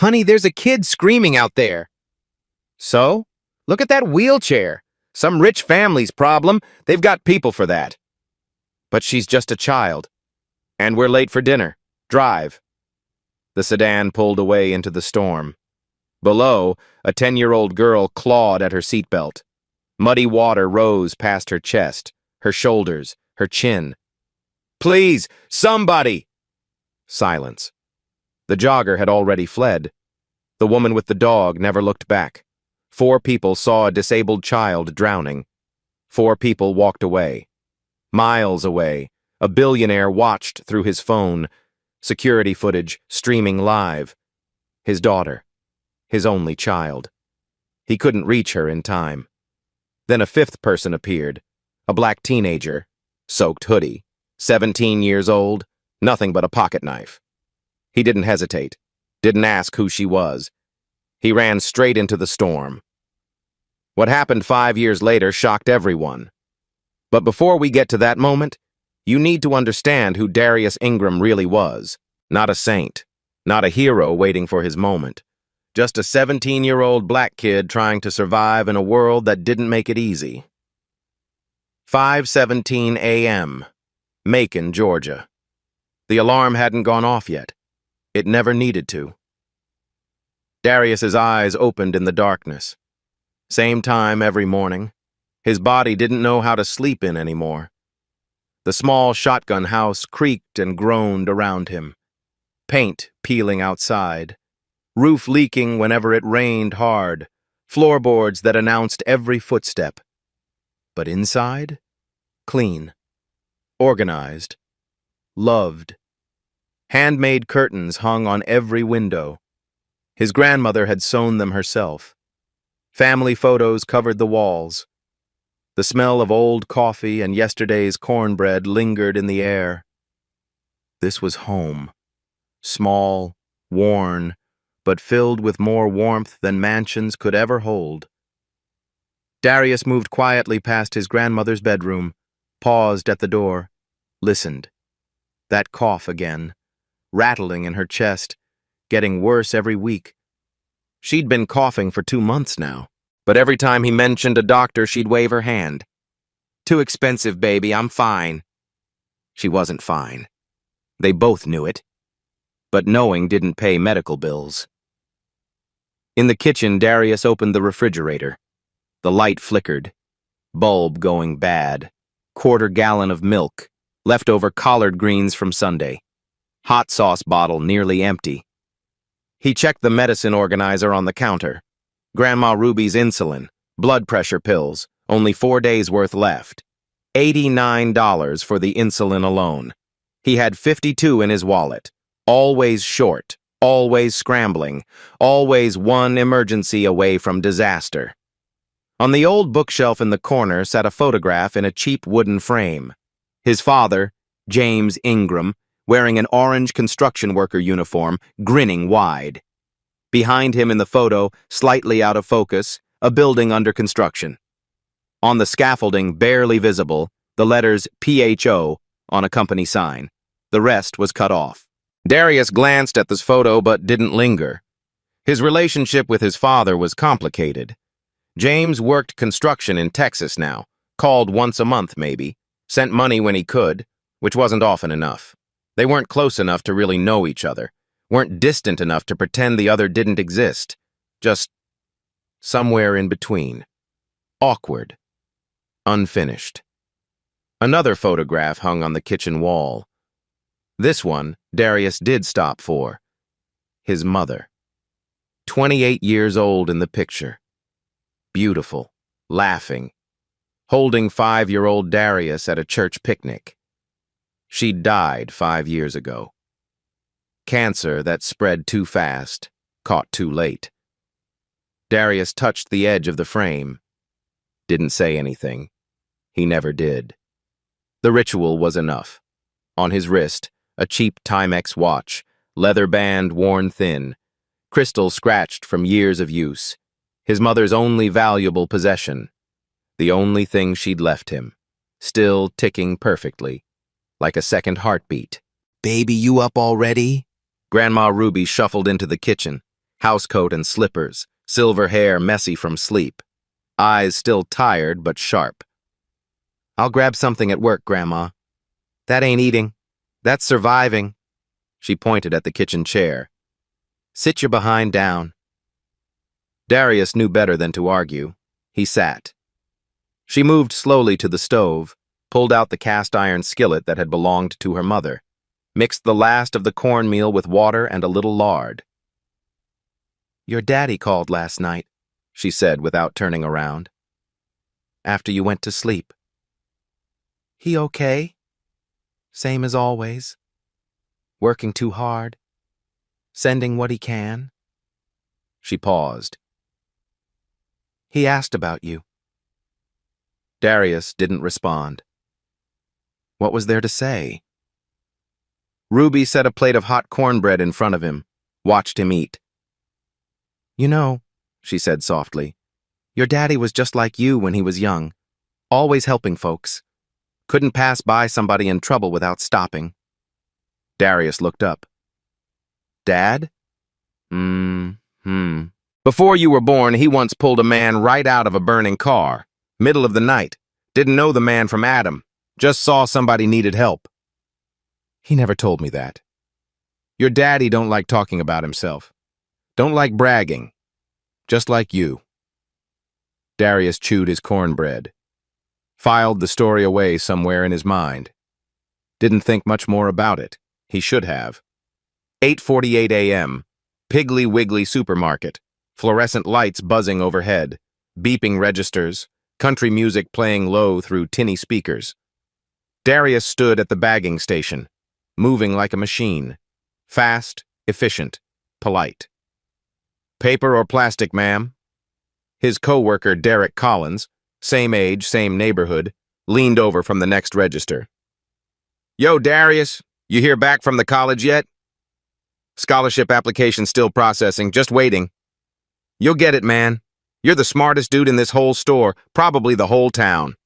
Honey, there's a kid screaming out there. So? Look at that wheelchair. Some rich family's problem. They've got people for that. But she's just a child. And we're late for dinner. Drive. The sedan pulled away into the storm. Below, a 10-year-old girl clawed at her seatbelt. Muddy water rose past her chest, her shoulders, her chin. Please, somebody! Silence. The jogger had already fled. The woman with the dog never looked back. 4 people saw a disabled child drowning. 4 people walked away. Miles away, a billionaire watched through his phone, security footage streaming live. His daughter, his only child. He couldn't reach her in time. Then a 5th person appeared, a black teenager, soaked hoodie, 17 years old, nothing but a pocket knife. He didn't hesitate, didn't ask who she was. He ran straight into the storm. What happened 5 years later shocked everyone. But before we get to that moment, you need to understand who Darius Ingram really was. Not a saint, not a hero waiting for his moment. Just a 17-year-old black kid trying to survive in a world that didn't make it easy. 5:17 a.m., Macon, Georgia. The alarm hadn't gone off yet. It never needed to. Darius's eyes opened in the darkness. Same time every morning. His body didn't know how to sleep in anymore. The small shotgun house creaked and groaned around him. Paint peeling outside. Roof leaking whenever it rained hard. Floorboards that announced every footstep. But inside? Clean. Organized. Loved. Handmade curtains hung on every window. His grandmother had sewn them herself. Family photos covered the walls. The smell of old coffee and yesterday's cornbread lingered in the air. This was home. Small, worn, but filled with more warmth than mansions could ever hold. Darius moved quietly past his grandmother's bedroom, paused at the door, listened. That cough again, rattling in her chest, getting worse every week. She'd been coughing for 2 months now, but every time he mentioned a doctor, she'd wave her hand. Too expensive, baby, I'm fine. She wasn't fine. They both knew it. But knowing didn't pay medical bills. In the kitchen, Darius opened the refrigerator. The light flickered. Bulb going bad. 1/4 gallon of milk. Leftover collard greens from Sunday. Hot sauce bottle nearly empty. He checked the medicine organizer on the counter. Grandma Ruby's insulin, blood pressure pills, only 4 days worth left. $89 for the insulin alone. He had 52 in his wallet. Always short, always scrambling, always one emergency away from disaster. On the old bookshelf in the corner sat a photograph in a cheap wooden frame. His father, James Ingram, wearing an orange construction worker uniform, grinning wide. Behind him in the photo, slightly out of focus, a building under construction. On the scaffolding, barely visible, the letters PHO on a company sign. The rest was cut off. Darius glanced at this photo but didn't linger. His relationship with his father was complicated. James worked construction in Texas now, called once a month maybe, sent money when he could, which wasn't often enough. They weren't close enough to really know each other, weren't distant enough to pretend the other didn't exist. Just somewhere in between. Awkward. Unfinished. Another photograph hung on the kitchen wall. This one Darius did stop for. His mother. 28 years old in the picture. Beautiful, laughing, holding 5-year-old Darius at a church picnic. She'd died 5 years ago. Cancer that spread too fast, caught too late. Darius touched the edge of the frame. Didn't say anything. He never did. The ritual was enough. On his wrist, a cheap Timex watch, leather band worn thin, crystal scratched from years of use. His mother's only valuable possession. The only thing she'd left him. Still ticking perfectly. Like a second heartbeat. "Baby, you up already?" Grandma Ruby shuffled into the kitchen. housecoat and slippers, silver hair messy from sleep, eyes still tired but sharp. "I'll grab something at work, Grandma." "That ain't eating. That's surviving." She pointed at the kitchen chair. "Sit your behind down." Darius knew better than to argue. He sat. She moved slowly to the stove, pulled out the cast-iron skillet that had belonged to her mother, mixed the last of the cornmeal with water and a little lard. "Your daddy called last night," she said without turning around. "After you went to sleep." "He okay? Same as always? Working too hard? Sending what he can?" She paused. "He asked about you." Darius didn't respond. What was there to say? Ruby set a plate of hot cornbread in front of him, watched him eat. "You know," she said softly, "your daddy was just like you when he was young, always helping folks. Couldn't pass by somebody in trouble without stopping." Darius looked up. "Dad? Before you were born, he once pulled a man right out of a burning car, middle of the night. Didn't know the man from Adam. Just saw somebody needed help." "He never told me that." "Your daddy don't like talking about himself. Don't like bragging. Just like you." Darius chewed his cornbread, filed the story away somewhere in his mind. Didn't think much more about it. He should have. 8:48 a.m., Piggly Wiggly supermarket, fluorescent lights buzzing overhead, beeping registers, country music playing low through tinny speakers. Darius stood at the bagging station, moving like a machine, fast, efficient, polite. "Paper or plastic, ma'am?" His co-worker, Derek Collins, same age, same neighborhood, leaned over from the next register. "Yo, Darius, you hear back from the college yet?" "Scholarship application still processing, just waiting." "You'll get it, man. You're the smartest dude in this whole store, probably the whole town."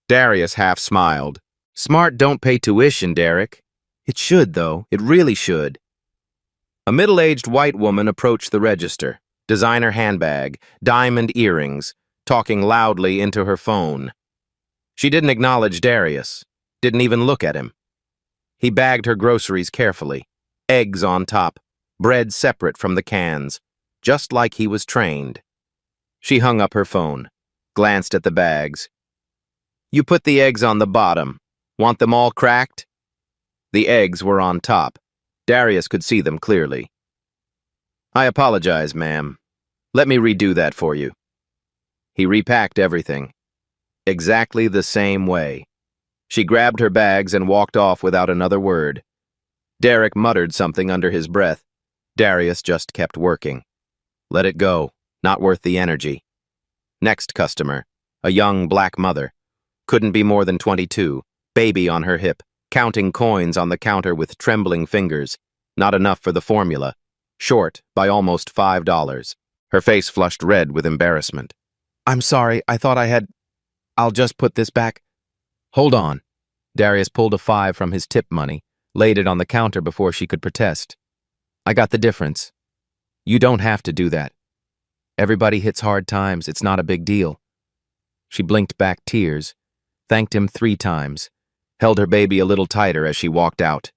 Darius half smiled. "Smart don't pay tuition, Derek." "It should, though. It really should." A middle-aged white woman approached the register, designer handbag, diamond earrings, talking loudly into her phone. She didn't acknowledge Darius, didn't even look at him. He bagged her groceries carefully, eggs on top, bread separate from the cans, just like he was trained. She hung up her phone, glanced at the bags. "You put the eggs on the bottom. Want them all cracked?" The eggs were on top. Darius could see them clearly. "I apologize, ma'am. Let me redo that for you." He repacked everything. Exactly the same way. She grabbed her bags and walked off without another word. Derek muttered something under his breath. Darius just kept working. Let it go. Not worth the energy. Next customer, a young black mother. Couldn't be more than 22, baby on her hip, counting coins on the counter with trembling fingers. Not enough for the formula. Short by almost $5. Her face flushed red with embarrassment. "I'm sorry, I thought I had... I'll just put this back." "Hold on." Darius pulled a 5 from his tip money, laid it on the counter before she could protest. "I got the difference. You don't have to do that. Everybody hits hard times, it's not a big deal." She blinked back tears, thanked him 3 times, held her baby a little tighter as she walked out.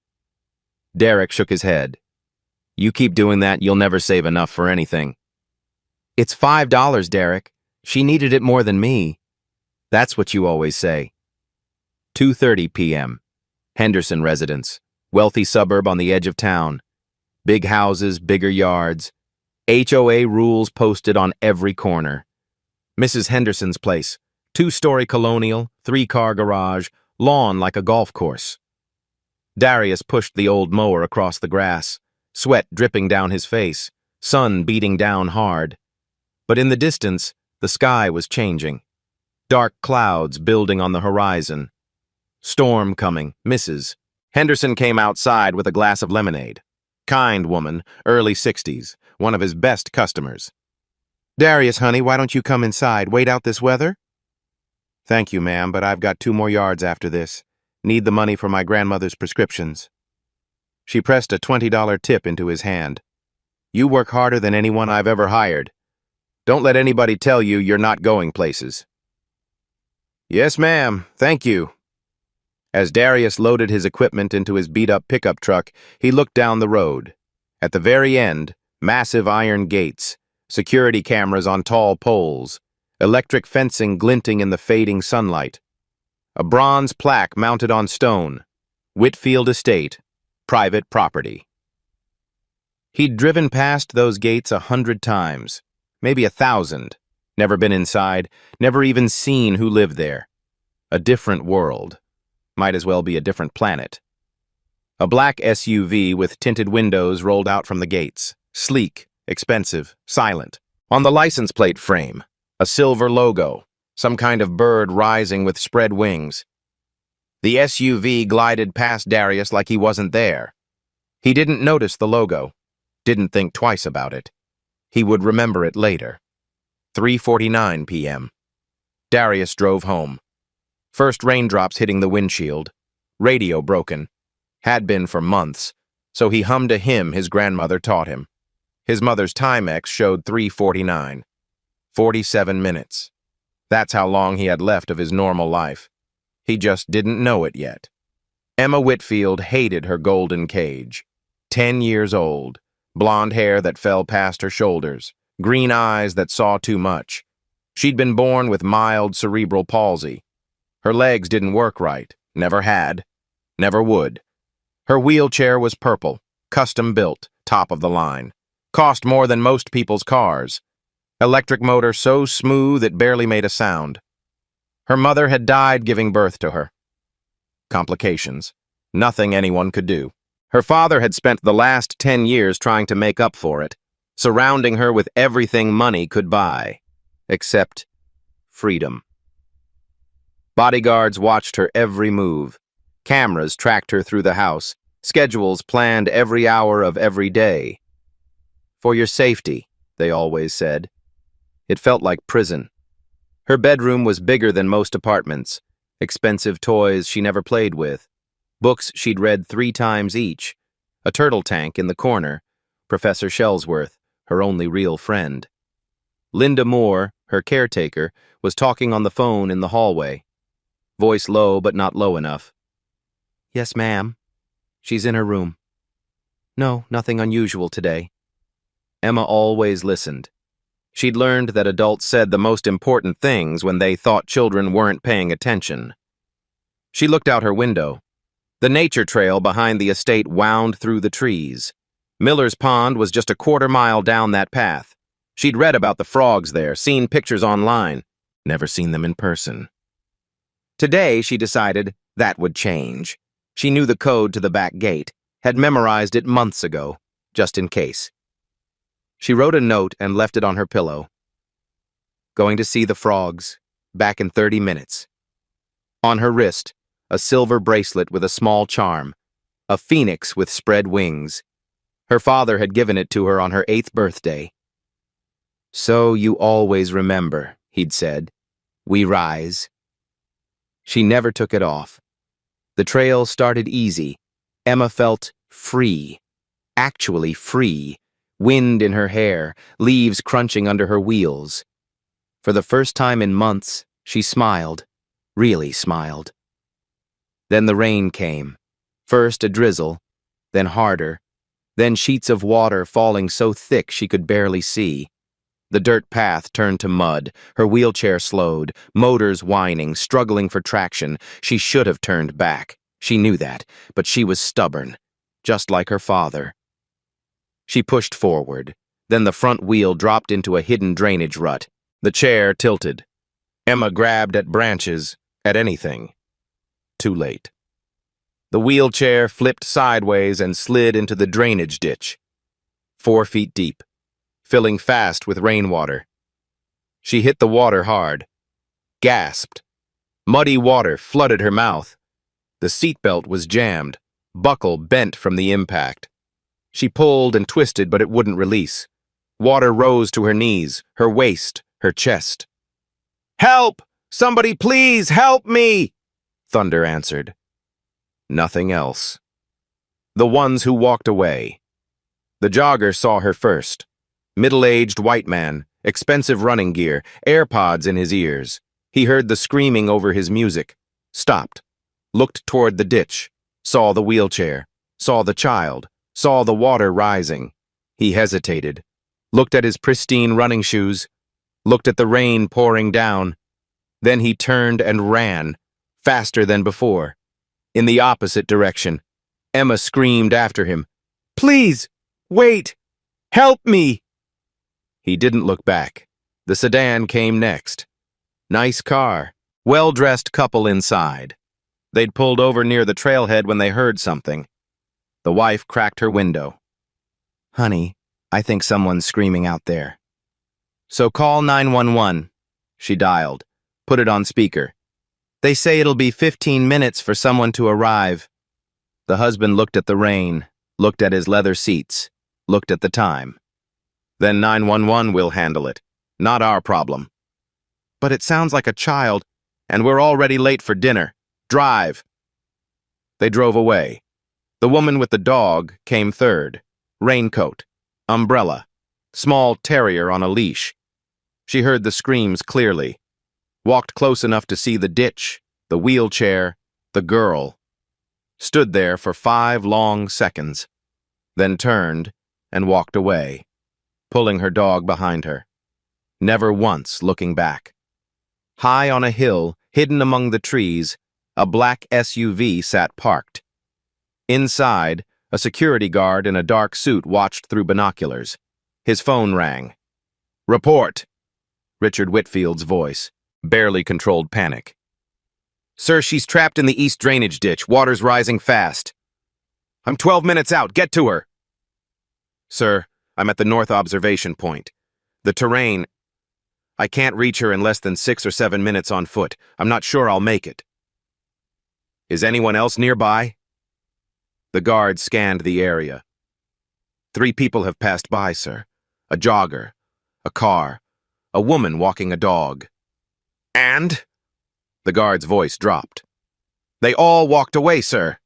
Derek shook his head. "You keep doing that, you'll never save enough for anything." "It's $5, Derek. She needed it more than me." "That's what you always say." 2:30 p.m. Henderson residence, wealthy suburb on the edge of town. Big houses, bigger yards. HOA rules posted on every corner. Mrs. Henderson's place, 2-story colonial, 3-car garage, lawn like a golf course. Darius pushed the old mower across the grass, sweat dripping down his face, sun beating down hard. But in the distance, the sky was changing. Dark clouds building on the horizon. Storm coming, Mrs. Henderson came outside with a glass of lemonade. Kind woman, early 60s, one of his best customers. "Darius, honey, why don't you come inside? Wait out this weather?" "Thank you, ma'am, but I've got 2 more yards after this. Need the money for my grandmother's prescriptions." She pressed a $20 tip into his hand. You work harder than anyone I've ever hired. Don't let anybody tell you you're not going places." "Yes, ma'am. Thank you." As Darius loaded his equipment into his beat-up pickup truck, he looked down the road. At the very end, massive iron gates, security cameras on tall poles, electric fencing glinting in the fading sunlight. A bronze plaque mounted on stone. Whitfield Estate, private property. He'd driven past those gates 100 times, maybe 1,000, never been inside, never even seen who lived there. A different world. Might as well be a different planet. A black SUV with tinted windows rolled out from the gates. Sleek, expensive, silent. On the license plate frame, a silver logo, some kind of bird rising with spread wings. The SUV glided past Darius like he wasn't there. He didn't notice the logo, didn't think twice about it. He would remember it later. 3:49 p.m. Darius drove home. First raindrops hitting the windshield. Radio broken. Had been for months, so he hummed a hymn his grandmother taught him. His mother's Timex showed 3:49. 47 minutes. That's how long he had left of his normal life. He just didn't know it yet. Emma Whitfield hated her golden cage. 10 years old, blonde hair that fell past her shoulders, green eyes that saw too much. She'd been born with mild cerebral palsy. Her legs didn't work right, never had, never would. Her wheelchair was purple, custom built, top of the line. Cost more than most people's cars. Electric motor so smooth it barely made a sound. Her mother had died giving birth to her. Complications. Nothing anyone could do. Her father had spent the last 10 years trying to make up for it, surrounding her with everything money could buy, except freedom. Bodyguards watched her every move. Cameras tracked her through the house. Schedules planned every hour of every day. For your safety, they always said. It felt like prison. Her bedroom was bigger than most apartments. Expensive toys she never played with. Books she'd read 3 times each. A turtle tank in the corner. Professor Shellsworth, her only real friend. Linda Moore, her caretaker, was talking on the phone in the hallway. Voice low but not low enough. "Yes, ma'am. She's in her room. No, nothing unusual today." Emma always listened. She'd learned that adults said the most important things when they thought children weren't paying attention. She looked out her window. The nature trail behind the estate wound through the trees. Miller's Pond was just a quarter-mile down that path. She'd read about the frogs there, seen pictures online, never seen them in person. Today, she decided, that would change. She knew the code to the back gate, had memorized it months ago, just in case. She wrote a note and left it on her pillow. Going to see the frogs, back in 30 minutes. On her wrist, a silver bracelet with a small charm, a phoenix with spread wings. Her father had given it to her on her 8th birthday. "So you always remember," he'd said. "We rise." She never took it off. The trail started easy. Emma felt free, actually free, wind in her hair, leaves crunching under her wheels. For the first time in months, she smiled, really smiled. Then the rain came. First a drizzle, then harder, then sheets of water falling so thick she could barely see. The dirt path turned to mud, her wheelchair slowed, motors whining, struggling for traction. She should have turned back. She knew that, but she was stubborn, just like her father. She pushed forward. Then the front wheel dropped into a hidden drainage rut. The chair tilted. Emma grabbed at branches, at anything. Too late. The wheelchair flipped sideways and slid into the drainage ditch. 4 feet deep, filling fast with rainwater. She hit the water hard, gasped. Muddy water flooded her mouth. The seatbelt was jammed, buckle bent from the impact. She pulled and twisted, but it wouldn't release. Water rose to her knees, her waist, her chest. "Help! Somebody please help me!" Thunder answered. Nothing else. The ones who walked away. The jogger saw her first. Middle-aged white man, expensive running gear, AirPods in his ears. He heard the screaming over his music, stopped, looked toward the ditch, saw the wheelchair, saw the child, saw the water rising. He hesitated, looked at his pristine running shoes, looked at the rain pouring down. Then he turned and ran, faster than before. In the opposite direction, Emma screamed after him, "Please, wait! Help me!" He didn't look back. The sedan came next. Nice car, well-dressed couple inside. They'd pulled over near the trailhead when they heard something. The wife cracked her window. "Honey, I think someone's screaming out there." "So call 911. She dialed, put it on speaker. "They say it'll be 15 minutes for someone to arrive." The husband looked at the rain, looked at his leather seats, looked at the time. "Then 911 will handle it. Not our problem." "But it sounds like a child, and we're already late for dinner. Drive." They drove away. The woman with the dog came third. Raincoat, umbrella, small terrier on a leash. She heard the screams clearly, walked close enough to see the ditch, the wheelchair, the girl. Stood there for 5 long seconds, then turned and walked away, pulling her dog behind her, never once looking back. High on a hill, hidden among the trees, a black SUV sat parked. Inside, a security guard in a dark suit watched through binoculars. His phone rang. "Report," Richard Whitfield's voice, barely controlled panic. "Sir, she's trapped in the east drainage ditch. Water's rising fast." "I'm 12 minutes out. Get to her." "Sir, I'm at the north observation point. The terrain... I can't reach her in less than 6 or 7 minutes on foot. I'm not sure I'll make it." "Is anyone else nearby?" The guard scanned the area. 3 people have passed by, sir. A jogger, a car, a woman walking a dog." "And?" The guard's voice dropped. "They all walked away, sir."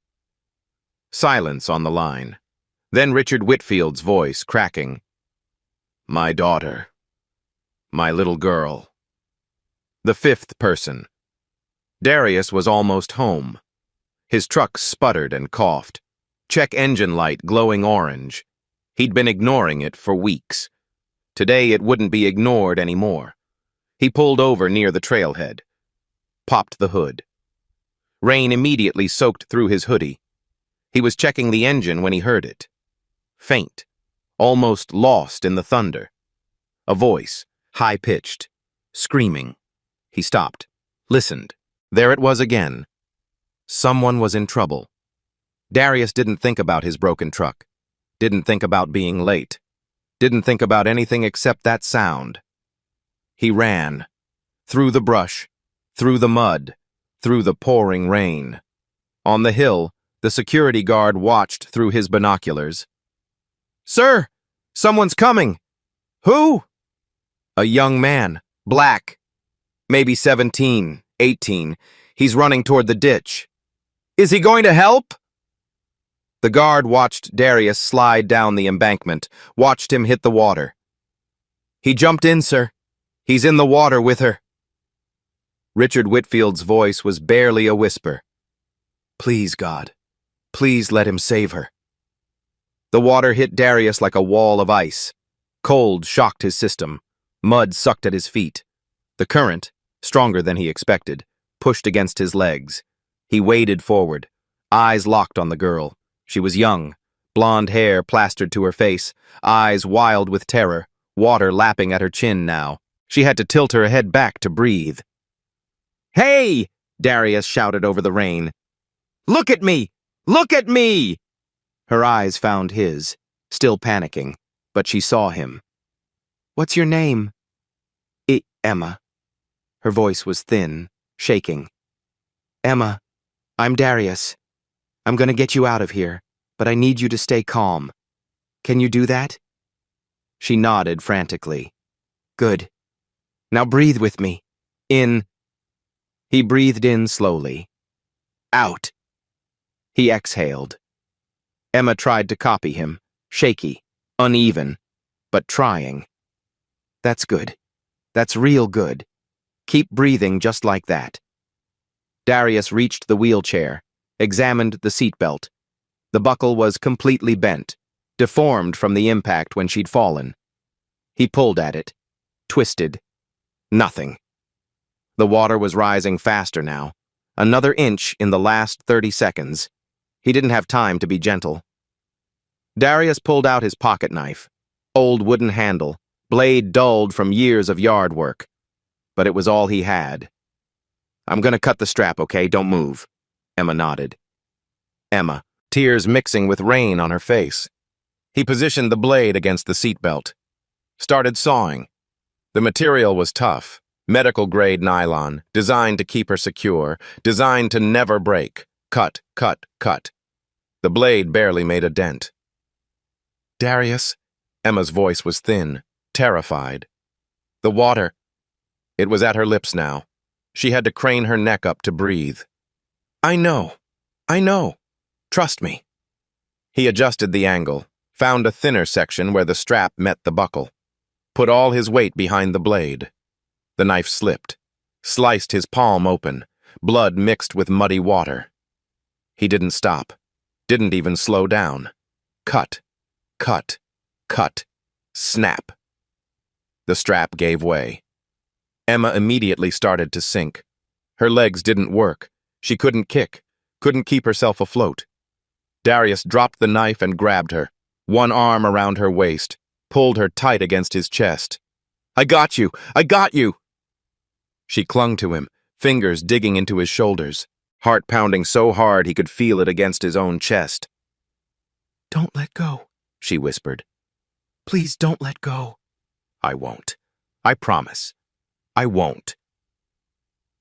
Silence on the line. Then Richard Whitfield's voice cracking. "My daughter. My little girl." The 5th person. Darius was almost home. His truck sputtered and coughed. Check engine light glowing orange. He'd been ignoring it for weeks. Today it wouldn't be ignored anymore. He pulled over near the trailhead. Popped the hood. Rain immediately soaked through his hoodie. He was checking the engine when he heard it. Faint, almost lost in the thunder. A voice, high-pitched, screaming. He stopped, listened. There it was again. Someone was in trouble. Darius didn't think about his broken truck. Didn't think about being late. Didn't think about anything except that sound. He ran. Through the brush. Through the mud. Through the pouring rain. On the hill, the security guard watched through his binoculars. "Sir, someone's coming." "Who?" "A young man, black. Maybe 17, 18. He's running toward the ditch." "Is he going to help?" The guard watched Darius slide down the embankment, watched him hit the water. "He jumped in, sir. He's in the water with her." Richard Whitfield's voice was barely a whisper. "Please, God. Please let him save her." The water hit Darius like a wall of ice. Cold shocked his system. Mud sucked at his feet. The current, stronger than he expected, pushed against his legs. He waded forward, eyes locked on the girl. She was young, blonde hair plastered to her face, eyes wild with terror, water lapping at her chin now. She had to tilt her head back to breathe. "Hey!" Darius shouted over the rain. "Look at me! Look at me!" Her eyes found his, still panicking, but she saw him. "What's your name?" Emma." Her voice was thin, shaking. "Emma, I'm Darius. I'm gonna get you out of here, but I need you to stay calm. Can you do that?" She nodded frantically. "Good. Now breathe with me. In." He breathed in slowly. "Out." He exhaled. Emma tried to copy him, shaky, Uneven, but trying. That's good. That's real good. Keep breathing just like that. Darius reached the wheelchair, examined the seatbelt. The buckle was completely bent, deformed from the impact when she'd fallen. He pulled at it, twisted. Nothing. The water was rising faster now. Another inch in the last 30 seconds. He didn't have time to be gentle. Darius pulled out his pocket knife. Old wooden handle, blade dulled from years of yard work. But it was all he had. I'm gonna cut the strap, okay? Don't move. Emma nodded. Emma, tears mixing with rain on her face. He positioned the blade against the seatbelt. Started sawing. The material was tough, medical-grade nylon, designed to keep her secure, designed to never break. Cut, cut, cut. The blade barely made a dent. Darius? Emma's voice was thin, terrified. The water. It was at her lips now. She had to crane her neck up to breathe. I know. Trust me. He adjusted the angle, found a thinner section where the strap met the buckle, put all his weight behind the blade. The knife slipped, sliced his palm open, blood mixed with muddy water. He didn't stop, didn't even slow down. Cut, cut, cut, snap. The strap gave way. Emma immediately started to sink. Her legs didn't work. She couldn't kick, couldn't keep herself afloat. Darius dropped the knife and grabbed her, one arm around her waist, pulled her tight against his chest. I got you! I got you! She clung to him, fingers digging into his shoulders, heart pounding so hard he could feel it against his own chest. Don't let go, she whispered. Please don't let go. I won't. I promise. I won't.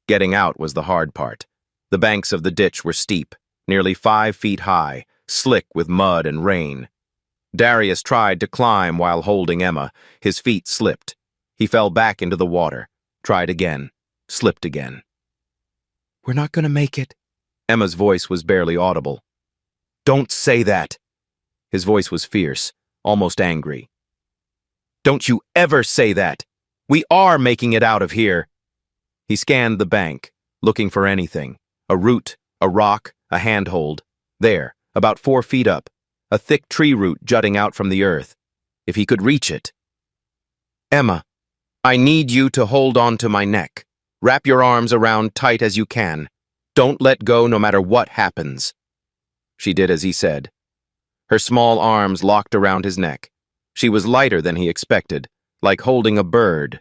Getting out was the hard part. The banks of the ditch were steep, nearly 5 feet high, slick with mud and rain. Darius tried to climb while holding Emma. His feet slipped. He fell back into the water, tried again, slipped again. We're not gonna make it. Emma's voice was barely audible. Don't say that. His voice was fierce, almost angry. Don't you ever say that. We are making it out of here. He scanned the bank, looking for anything. A root, a rock, a handhold. There, about 4 feet up, a thick tree root jutting out from the earth. If he could reach it. Emma, I need you to hold on to my neck. Wrap your arms around tight as you can. Don't let go no matter what happens. She did as he said. Her small arms locked around his neck. She was lighter than he expected, like holding a bird.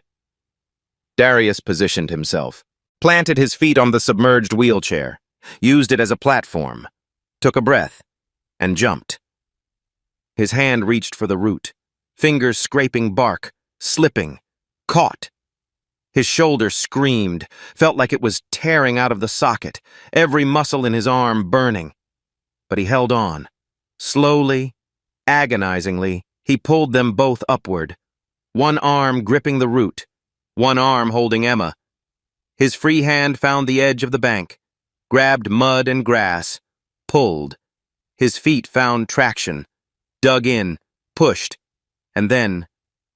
Darius positioned himself, planted his feet on the submerged wheelchair, used it as a platform, took a breath, and jumped. His hand reached for the root, fingers scraping bark, slipping, caught. His shoulder screamed, felt like it was tearing out of the socket, every muscle in his arm burning. But he held on. Slowly, agonizingly, he pulled them both upward, one arm gripping the root, one arm holding Emma. His free hand found the edge of the bank, grabbed mud and grass, pulled. His feet found traction, dug in, pushed, and then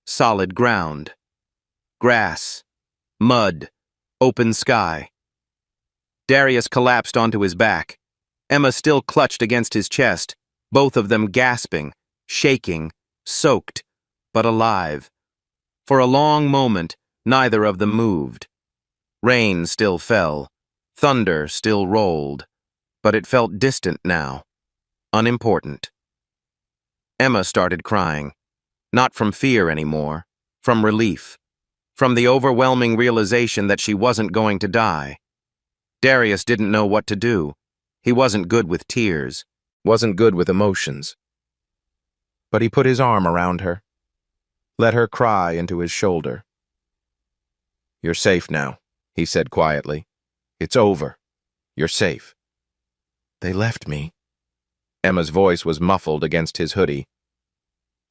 solid ground. Grass, mud, open sky. Darius collapsed onto his back. Emma still clutched against his chest, both of them gasping, shaking, soaked, but alive. For a long moment, neither of them moved. Rain still fell, thunder still rolled, but it felt distant now, unimportant. Emma started crying, not from fear anymore, from relief, from the overwhelming realization that she wasn't going to die. Darius didn't know what to do. He wasn't good with tears, wasn't good with emotions. But he put his arm around her, let her cry into his shoulder. You're safe now, he said quietly. It's over. You're safe. They left me. Emma's voice was muffled against his hoodie.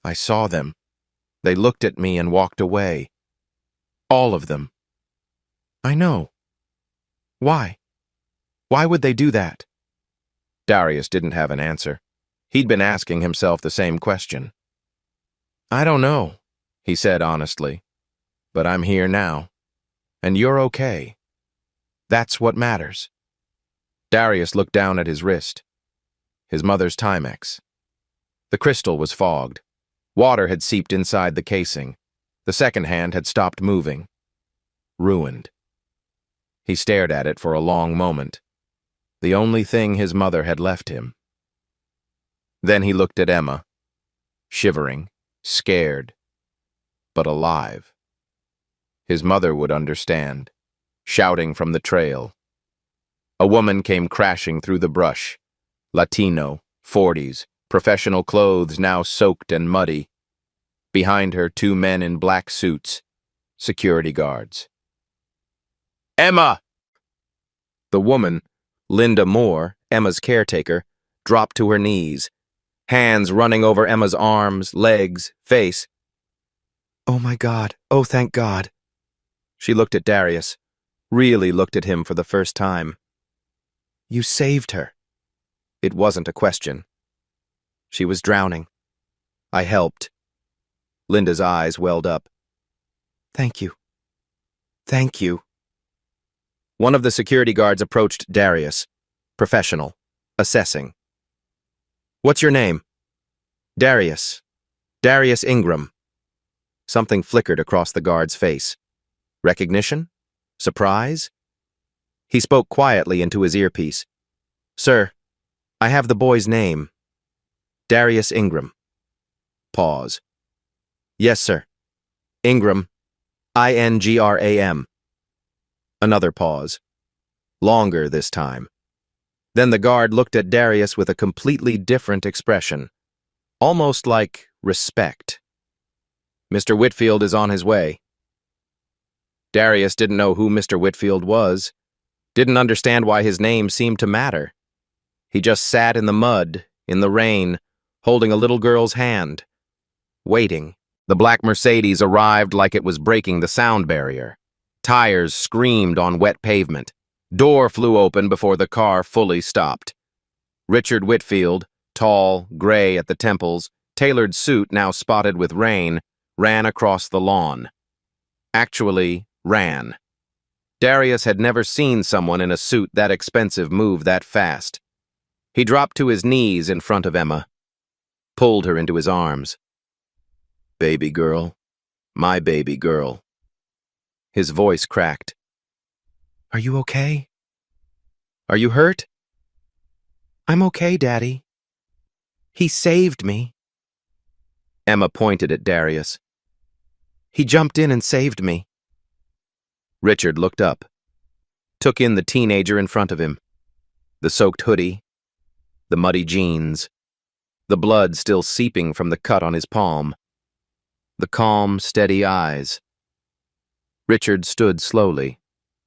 I saw them. They looked at me and walked away. All of them. I know. Why? Why would they do that? Darius didn't have an answer. He'd been asking himself the same question. I don't know, he said honestly, but I'm here now, and you're okay. That's what matters. Darius looked down at his wrist, his mother's Timex. The crystal was fogged. Water had seeped inside the casing. The second hand had stopped moving. Ruined. He stared at it for a long moment, the only thing his mother had left him. Then he looked at Emma, shivering, scared, but alive. His mother would understand, shouting from the trail. A woman came crashing through the brush. Latino, 40s, professional clothes now soaked and muddy. Behind her, 2 men in black suits, security guards. Emma! The woman, Linda Moore, Emma's caretaker, dropped to her knees, hands running over Emma's arms, legs, face. Oh my God, oh thank God. She looked at Darius, really looked at him for the first time. You saved her. It wasn't a question. She was drowning. I helped. Linda's eyes welled up. Thank you. Thank you. One of the security guards approached Darius, professional, assessing. What's your name? Darius. Darius Ingram. Something flickered across the guard's face. Recognition? Surprise? He spoke quietly into his earpiece. Sir, I have the boy's name. Darius Ingram. Pause. Yes, sir. Ingram. Ingram. Another pause. Longer this time. Then the guard looked at Darius with a completely different expression. Almost like respect. Mr. Whitfield is on his way. Darius didn't know who Mr. Whitfield was, didn't understand why his name seemed to matter. He just sat in the mud, in the rain, holding a little girl's hand, waiting. The black Mercedes arrived like it was breaking the sound barrier. Tires screamed on wet pavement. Door flew open before the car fully stopped. Richard Whitfield, tall, gray at the temples, tailored suit now spotted with rain, ran across the lawn. Actually, ran. Darius had never seen someone in a suit that expensive move that fast. He dropped to his knees in front of Emma, pulled her into his arms. Baby girl, my baby girl. His voice cracked. Are you okay? Are you hurt? I'm okay, Daddy. He saved me. Emma pointed at Darius. He jumped in and saved me. Richard looked up, took in the teenager in front of him, the soaked hoodie, the muddy jeans, the blood still seeping from the cut on his palm, the calm, steady eyes. Richard stood slowly,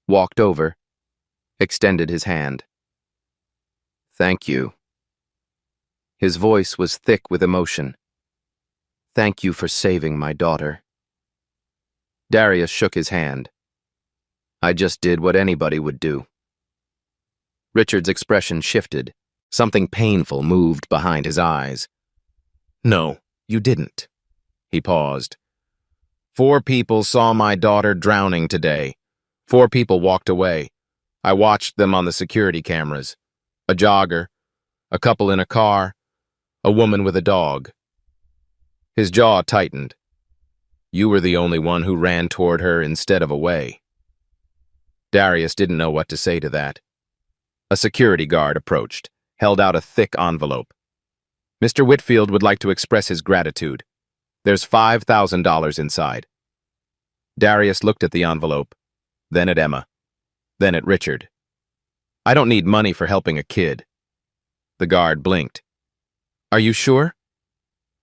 walked over, extended his hand. Thank you. His voice was thick with emotion. Thank you for saving my daughter. Darius shook his hand. I just did what anybody would do. Richard's expression shifted. Something painful moved behind his eyes. No, you didn't. He paused. 4 people saw my daughter drowning today. 4 people walked away. I watched them on the security cameras. A jogger, a couple in a car, a woman with a dog. His jaw tightened. You were the only one who ran toward her instead of away. Darius didn't know what to say to that. A security guard approached, held out a thick envelope. Mr. Whitfield would like to express his gratitude. There's $5,000 inside. Darius looked at the envelope, then at Emma, then at Richard. I don't need money for helping a kid. The guard blinked. Are you sure?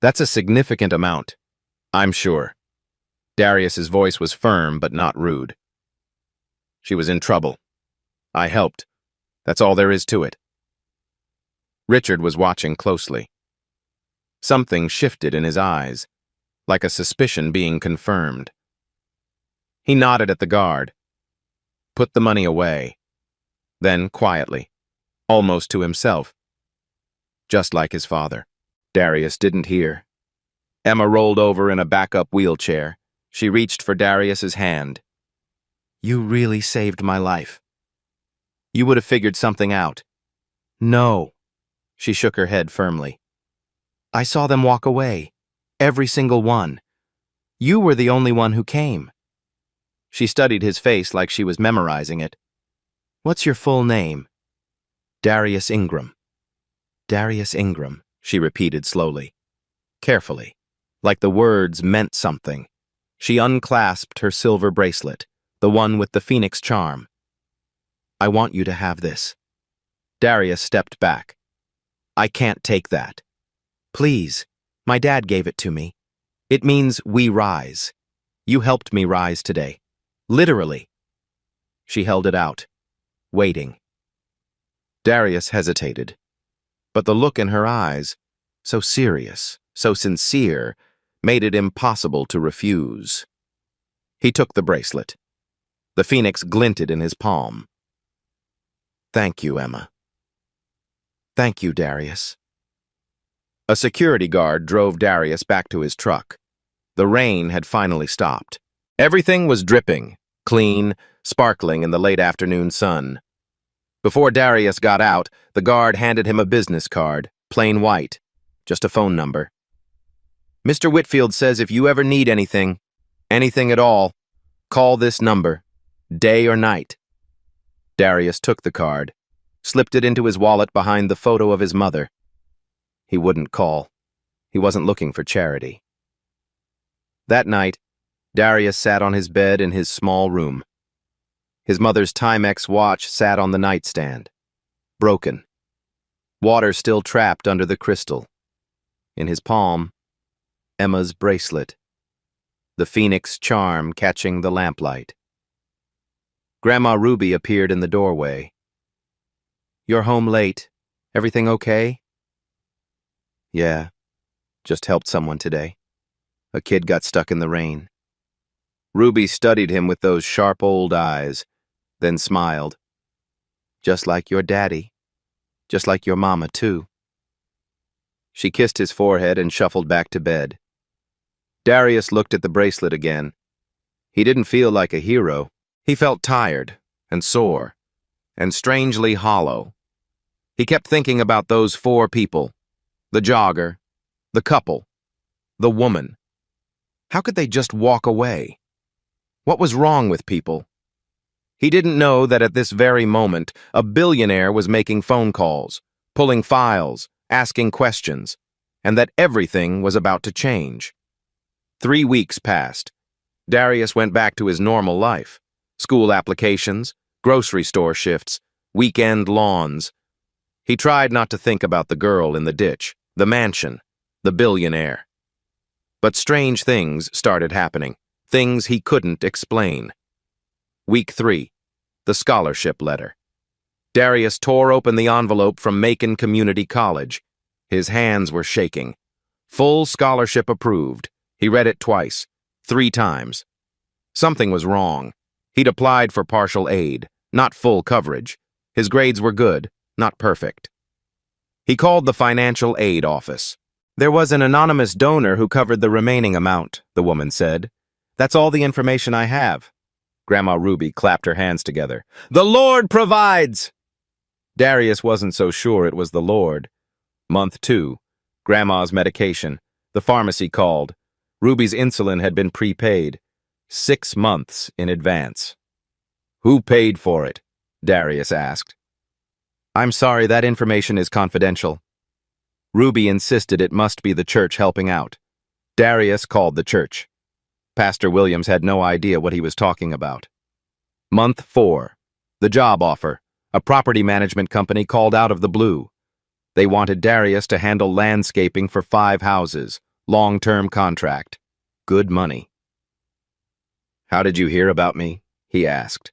That's a significant amount. I'm sure. Darius's voice was firm but not rude. She was in trouble. I helped. That's all there is to it. Richard was watching closely. Something shifted in his eyes, like a suspicion being confirmed. He nodded at the guard, put the money away, then quietly, almost to himself. Just like his father. Darius didn't hear. Emma rolled over in a backup wheelchair. She reached for Darius's hand. You really saved my life. You would have figured something out. No. She shook her head firmly. I saw them walk away. Every single one. You were the only one who came. She studied his face like she was memorizing it. What's your full name? Darius Ingram. Darius Ingram, she repeated slowly, carefully, like the words meant something. She unclasped her silver bracelet, the one with the phoenix charm. I want you to have this. Darius stepped back. I can't take that. Please, my dad gave it to me. It means we rise. You helped me rise today. Literally. She held it out, waiting. Darius hesitated, but the look in her eyes, so serious, so sincere, made it impossible to refuse. He took the bracelet. The phoenix glinted in his palm. Thank you, Emma. Thank you, Darius. A security guard drove Darius back to his truck. The rain had finally stopped. Everything was dripping, clean, sparkling in the late afternoon sun. Before Darius got out, the guard handed him a business card, plain white, just a phone number. Mr. Whitfield says if you ever need anything at all, call this number, day or night. Darius took the card, slipped it into his wallet behind the photo of his mother. He wouldn't call. He wasn't looking for charity. That night, Darius sat on his bed in his small room. His mother's Timex watch sat on the nightstand, broken. Water still trapped under the crystal. In his palm, Emma's bracelet, the phoenix charm catching the lamplight. Grandma Ruby appeared in the doorway. You're home late. Everything okay? Yeah, just helped someone today. A kid got stuck in the rain. Ruby studied him with those sharp old eyes, then smiled. Just like your daddy. Just like your mama, too. She kissed his forehead and shuffled back to bed. Darius looked at the bracelet again. He didn't feel like a hero. He felt tired and sore and strangely hollow. He kept thinking about those 4 people, the jogger, the couple, the woman. How could they just walk away? What was wrong with people? He didn't know that at this very moment, a billionaire was making phone calls, pulling files, asking questions, and that everything was about to change. 3 weeks passed. Darius went back to his normal life. School applications, grocery store shifts, weekend lawns. He tried not to think about the girl in the ditch, the mansion, the billionaire. But strange things started happening, things he couldn't explain. Week 3, the scholarship letter. Darius tore open the envelope from Macon Community College. His hands were shaking. Full scholarship approved. He read it twice, 3 times. Something was wrong. He'd applied for partial aid, not full coverage. His grades were good, not perfect. He called the financial aid office. There was an anonymous donor who covered the remaining amount, the woman said. That's all the information I have. Grandma Ruby clapped her hands together. The Lord provides! Darius wasn't so sure it was the Lord. Month 2, Grandma's medication. The pharmacy called. Ruby's insulin had been prepaid, 6 months in advance. Who paid for it? Darius asked. I'm sorry, that information is confidential. Ruby insisted it must be the church helping out. Darius called the church. Pastor Williams had no idea what he was talking about. Month 4, the job offer. A property management company called out of the blue. They wanted Darius to handle landscaping for 5 houses, long-term contract. Good money. How did you hear about me? He asked.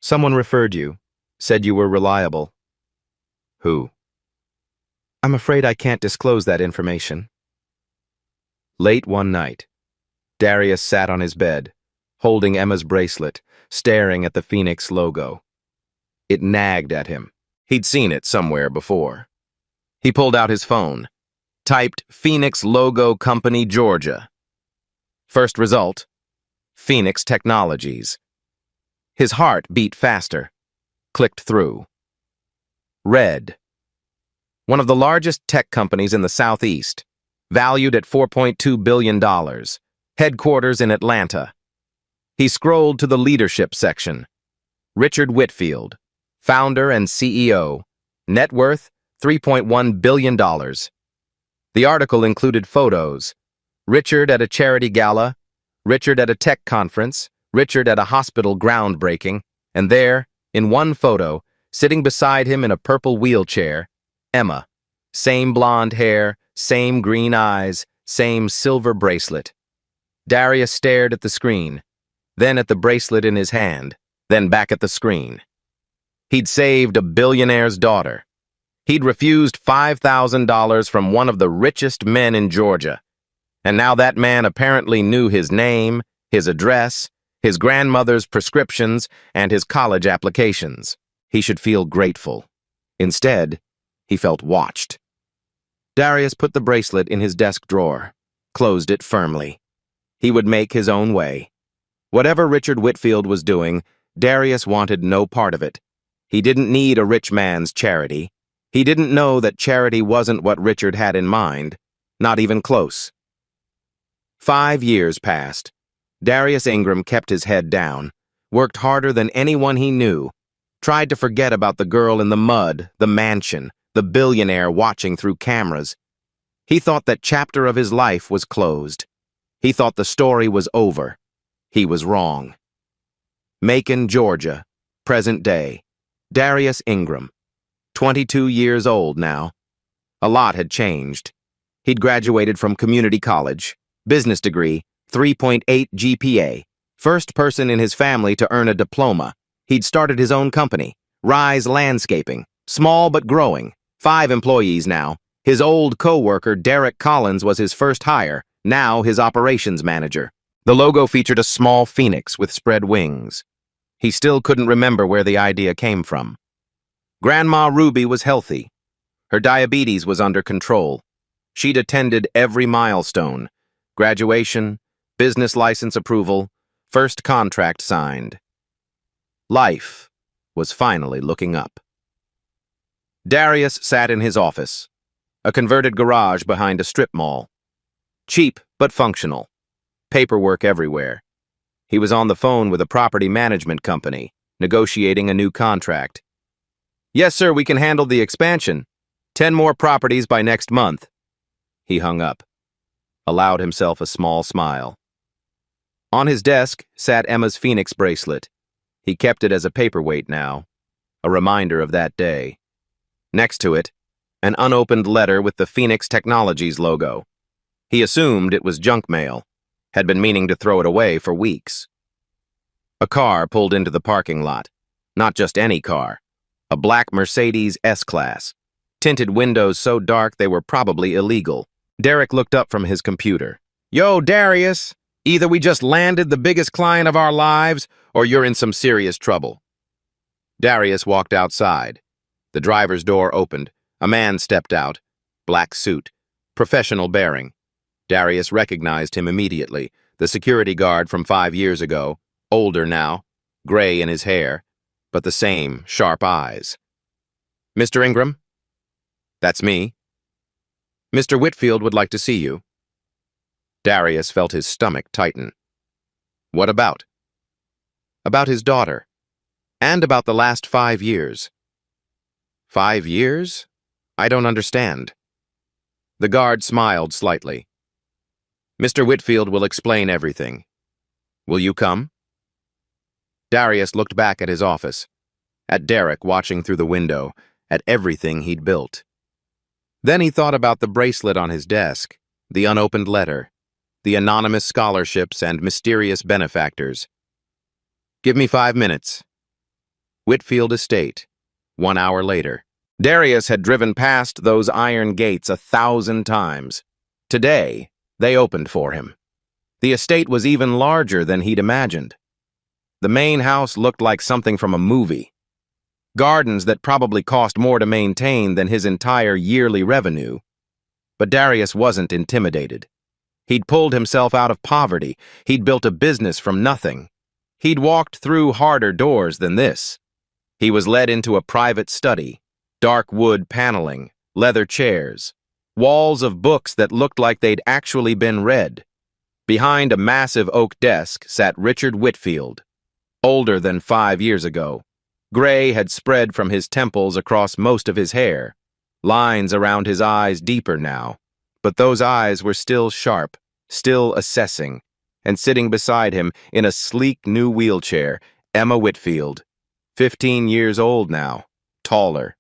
Someone referred you, said you were reliable. Who? I'm afraid I can't disclose that information. Late one night, Darius sat on his bed, holding Emma's bracelet, staring at the Phoenix logo. It nagged at him. He'd seen it somewhere before. He pulled out his phone. Typed Phoenix Logo Company, Georgia. First result, Phoenix Technologies. His heart beat faster. Clicked through. Read. One of the largest tech companies in the Southeast, valued at $4.2 billion, headquarters in Atlanta. He scrolled to the leadership section. Richard Whitfield, founder and CEO, net worth $3.1 billion. The article included photos. Richard at a charity gala, Richard at a tech conference, Richard at a hospital groundbreaking, and there, in one photo, sitting beside him in a purple wheelchair, Emma. Same blonde hair, same green eyes, same silver bracelet. Darius stared at the screen, then at the bracelet in his hand, then back at the screen. He'd saved a billionaire's daughter. He'd refused $5,000 from one of the richest men in Georgia. And now that man apparently knew his name, his address, his grandmother's prescriptions, and his college applications. He should feel grateful. Instead, he felt watched. Darius put the bracelet in his desk drawer, closed it firmly. He would make his own way. Whatever Richard Whitfield was doing, Darius wanted no part of it. He didn't need a rich man's charity. He didn't know that charity wasn't what Richard had in mind, not even close. 5 years passed. Darius Ingram kept his head down, worked harder than anyone he knew, tried to forget about the girl in the mud, the mansion, the billionaire watching through cameras. He thought that chapter of his life was closed. He thought the story was over. He was wrong. Macon, Georgia, present day. Darius Ingram. 22 years old now. A lot had changed. He'd graduated from community college, business degree, 3.8 GPA, first person in his family to earn a diploma. He'd started his own company, Rise Landscaping, small but growing, 5 employees now. His old co-worker, Derek Collins, was his first hire, now his operations manager. The logo featured a small phoenix with spread wings. He still couldn't remember where the idea came from. Grandma Ruby was healthy. Her diabetes was under control. She'd attended every milestone: graduation, business license approval, first contract signed. Life was finally looking up. Darius sat in his office, a converted garage behind a strip mall. Cheap but functional. Paperwork everywhere. He was on the phone with a property management company, negotiating a new contract. "Yes, sir, we can handle the expansion. 10 more properties by next month." He hung up, allowed himself a small smile. On his desk sat Emma's Phoenix bracelet. He kept it as a paperweight now, a reminder of that day. Next to it, an unopened letter with the Phoenix Technologies logo. He assumed it was junk mail, had been meaning to throw it away for weeks. A car pulled into the parking lot. Not just any car. A black Mercedes S-Class. Tinted windows so dark they were probably illegal. Derek looked up from his computer. "Yo, Darius, either we just landed the biggest client of our lives, or you're in some serious trouble." Darius walked outside. The driver's door opened. A man stepped out. Black suit. Professional bearing. Darius recognized him immediately. The security guard from 5 years ago. Older now. Gray in his hair. But the same sharp eyes. "Mr. Ingram?" "That's me." "Mr. Whitfield would like to see you." Darius felt his stomach tighten. "What about?" "About his daughter. And about the last 5 years." "5 years? I don't understand." The guard smiled slightly. "Mr. Whitfield will explain everything. Will you come?" Darius looked back at his office, at Derek watching through the window, at everything he'd built. Then he thought about the bracelet on his desk, the unopened letter, the anonymous scholarships and mysterious benefactors. "Give me 5 minutes." Whitfield Estate, 1 hour later. Darius had driven past those iron gates 1,000 times. Today, they opened for him. The estate was even larger than he'd imagined. The main house looked like something from a movie. Gardens that probably cost more to maintain than his entire yearly revenue. But Darius wasn't intimidated. He'd pulled himself out of poverty. He'd built a business from nothing. He'd walked through harder doors than this. He was led into a private study, dark wood paneling, leather chairs, walls of books that looked like they'd actually been read. Behind a massive oak desk sat Richard Whitfield, older than 5 years ago. Gray had spread from his temples across most of his hair, lines around his eyes deeper now. But those eyes were still sharp, still assessing, and sitting beside him in a sleek new wheelchair, Emma Whitfield, 15 years old now, taller,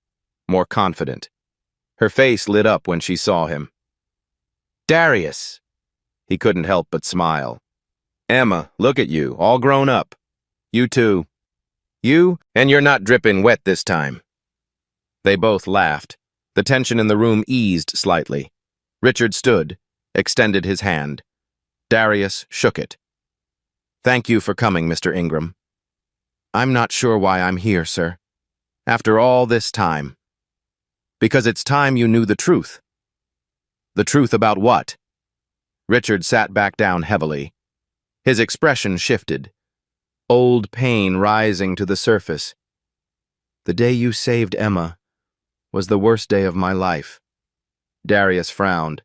more confident. Her face lit up when she saw him. "Darius!" He couldn't help but smile. "Emma, look at you, all grown up. You too. You, and you're not dripping wet this time." They both laughed. The tension in the room eased slightly. Richard stood, extended his hand. Darius shook it. "Thank you for coming, Mr. Ingram." "I'm not sure why I'm here, sir. After all this time." "Because it's time you knew the truth." "The truth about what?" Richard sat back down heavily. His expression shifted, old pain rising to the surface. "The day you saved Emma was the worst day of my life." Darius frowned.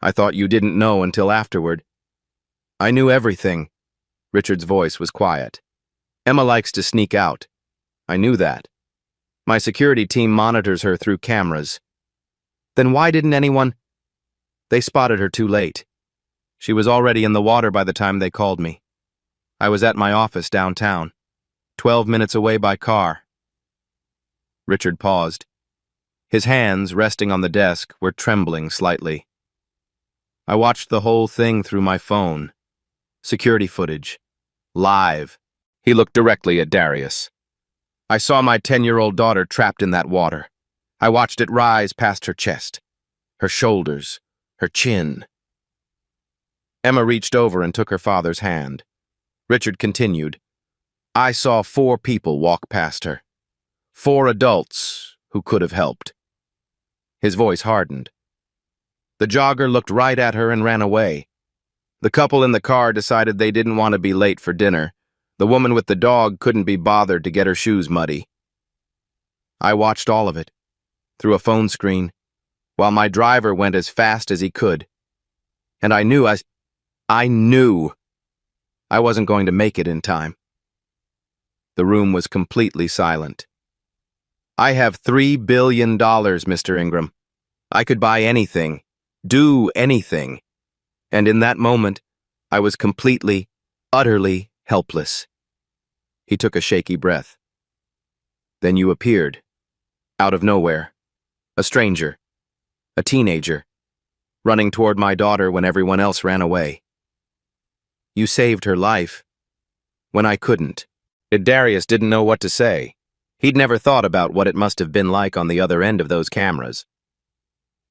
"I thought you didn't know until afterward." "I knew everything." Richard's voice was quiet. "Emma likes to sneak out. I knew that. My security team monitors her through cameras." "Then why didn't anyone—" "They spotted her too late. She was already in the water by the time they called me. I was at my office downtown, 12 minutes away by car." Richard paused. His hands, resting on the desk, were trembling slightly. "I watched the whole thing through my phone. Security footage. Live." He looked directly at Darius. "I saw my 10-year-old daughter trapped in that water. I watched it rise past her chest, her shoulders, her chin." Emma reached over and took her father's hand. Richard continued. "I saw 4 people walk past her. 4 adults who could have helped." His voice hardened. "The jogger looked right at her and ran away. The couple in the car decided they didn't want to be late for dinner. The woman with the dog couldn't be bothered to get her shoes muddy. I watched all of it, through a phone screen, while my driver went as fast as he could. And I knew I wasn't going to make it in time." The room was completely silent. "I have $3 billion, Mr. Ingram. I could buy anything, do anything. And in that moment, I was completely, utterly helpless." He took a shaky breath. "Then you appeared, out of nowhere, a stranger, a teenager, running toward my daughter when everyone else ran away. You saved her life, when I couldn't." Darius didn't know what to say. He'd never thought about what it must have been like on the other end of those cameras.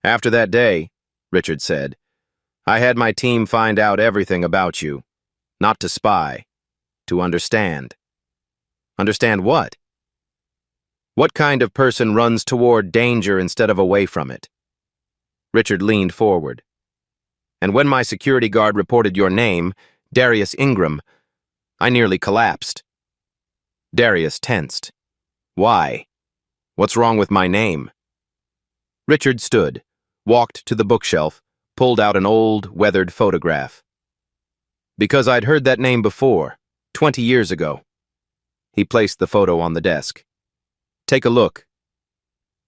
"After that day," Richard said, "I had my team find out everything about you. Not to spy, to understand." "Understand what?" "What kind of person runs toward danger instead of away from it?" Richard leaned forward. "And when my security guard reported your name, Darius Ingram, I nearly collapsed." Darius tensed. "Why? What's wrong with my name?" Richard stood, walked to the bookshelf, pulled out an old, weathered photograph. "Because I'd heard that name before, 20 years ago." He placed the photo on the desk. "Take a look."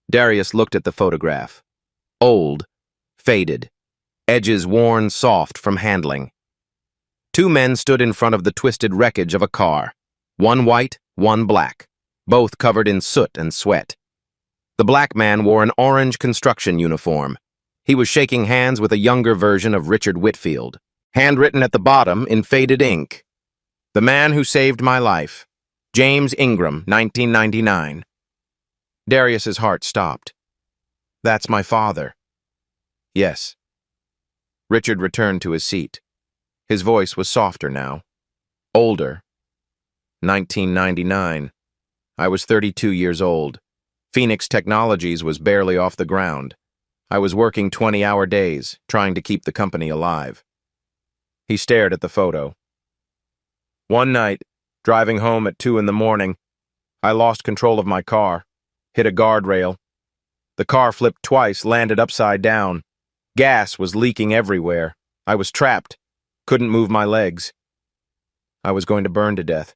Darius looked at the photograph. Old, faded, edges worn soft from handling. 2 men stood in front of the twisted wreckage of a car, one white, one black, both covered in soot and sweat. The black man wore an orange construction uniform. He was shaking hands with a younger version of Richard Whitfield, handwritten at the bottom in faded ink. "The man who saved my life. James Ingram, 1999. Darius's heart stopped. "That's my father." "Yes." Richard returned to his seat. His voice was softer now. "Older. 1999. I was 32 years old. Phoenix Technologies was barely off the ground. I was working 20-hour days, trying to keep the company alive. He stared at the photo. One night, driving home at 2 in the morning, I lost control of my car, hit a guardrail. The car flipped twice, landed upside down. Gas was leaking everywhere. I was trapped, couldn't move my legs. I was going to burn to death.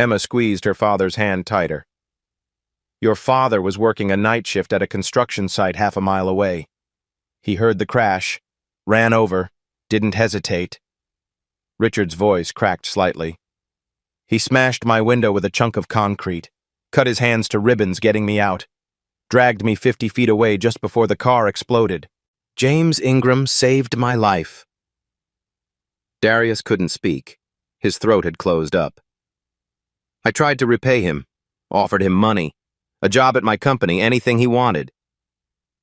Emma squeezed her father's hand tighter. Your father was working a night shift at a construction site half a mile away. He heard the crash, ran over, didn't hesitate. Richard's voice cracked slightly. He smashed my window with a chunk of concrete, cut his hands to ribbons getting me out, dragged me 50 feet away just before the car exploded. James Ingram saved my life. Darius couldn't speak. His throat had closed up. I tried to repay him, offered him money, a job at my company, anything he wanted.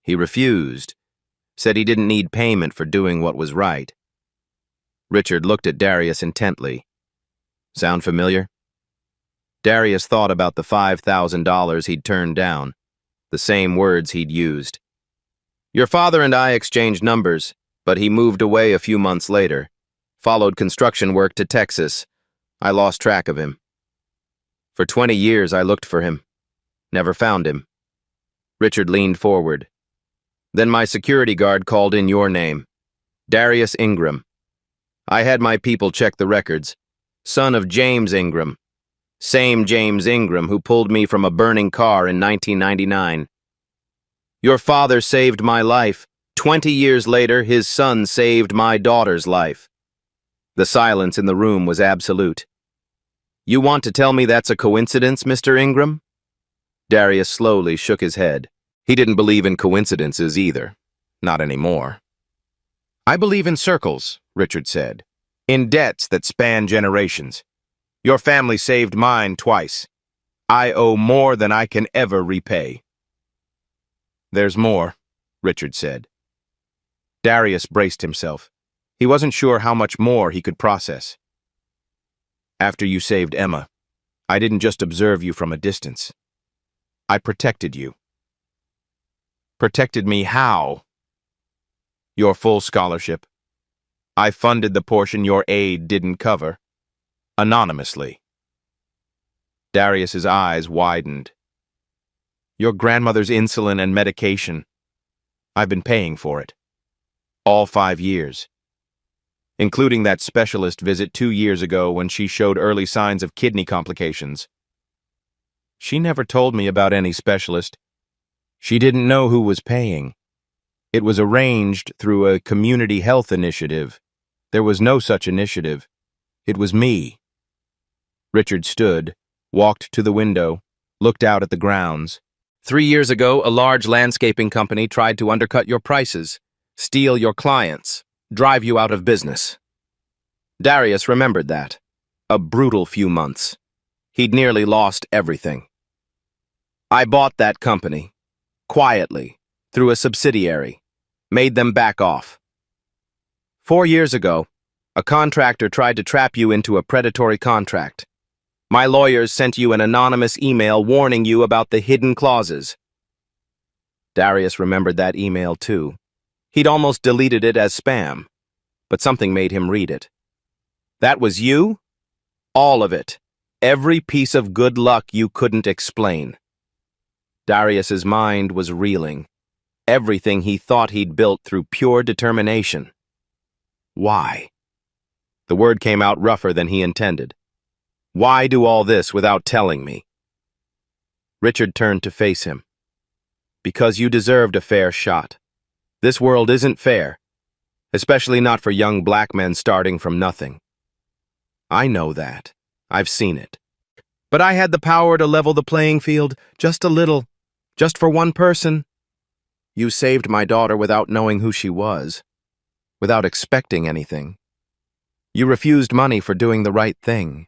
He refused, said he didn't need payment for doing what was right. Richard looked at Darius intently. Sound familiar? Darius thought about the $5,000 he'd turned down, the same words he'd used. Your father and I exchanged numbers, but he moved away a few months later, followed construction work to Texas. I lost track of him. For 20 years I looked for him. Never found him. Richard leaned forward. Then my security guard called in your name. Darius Ingram. I had my people check the records. Son of James Ingram. Same James Ingram who pulled me from a burning car in 1999. Your father saved my life. 20 years later, his son saved my daughter's life. The silence in the room was absolute. You want to tell me that's a coincidence, Mr. Ingram? Darius slowly shook his head. He didn't believe in coincidences either. Not anymore. I believe in circles, Richard said. In debts that span generations. Your family saved mine twice. I owe more than I can ever repay. There's more, Richard said. Darius braced himself. He wasn't sure how much more he could process. After you saved Emma, I didn't just observe you from a distance. I protected you. Protected me how? Your full scholarship. I funded the portion your aid didn't cover. Anonymously. Darius's eyes widened. Your grandmother's insulin and medication. I've been paying for it. All 5 years. Including that specialist visit 2 years ago when she showed early signs of kidney complications. She never told me about any specialist. She didn't know who was paying. It was arranged through a community health initiative. There was no such initiative. It was me. Richard stood, walked to the window, looked out at the grounds. 3 years ago, a large landscaping company tried to undercut your prices, steal your clients, drive you out of business. Darius remembered that. A brutal few months. He'd nearly lost everything. I bought that company, quietly, through a subsidiary, made them back off. 4 years ago, a contractor tried to trap you into a predatory contract. My lawyers sent you an anonymous email warning you about the hidden clauses. Darius remembered that email too. He'd almost deleted it as spam, but something made him read it. That was you? All of it. Every piece of good luck you couldn't explain. Darius's mind was reeling. Everything he thought he'd built through pure determination. Why? The word came out rougher than he intended. Why do all this without telling me? Richard turned to face him. Because you deserved a fair shot. This world isn't fair, especially not for young black men starting from nothing. I know that. I've seen it. But I had the power to level the playing field just a little, just for one person. You saved my daughter without knowing who she was, without expecting anything. You refused money for doing the right thing.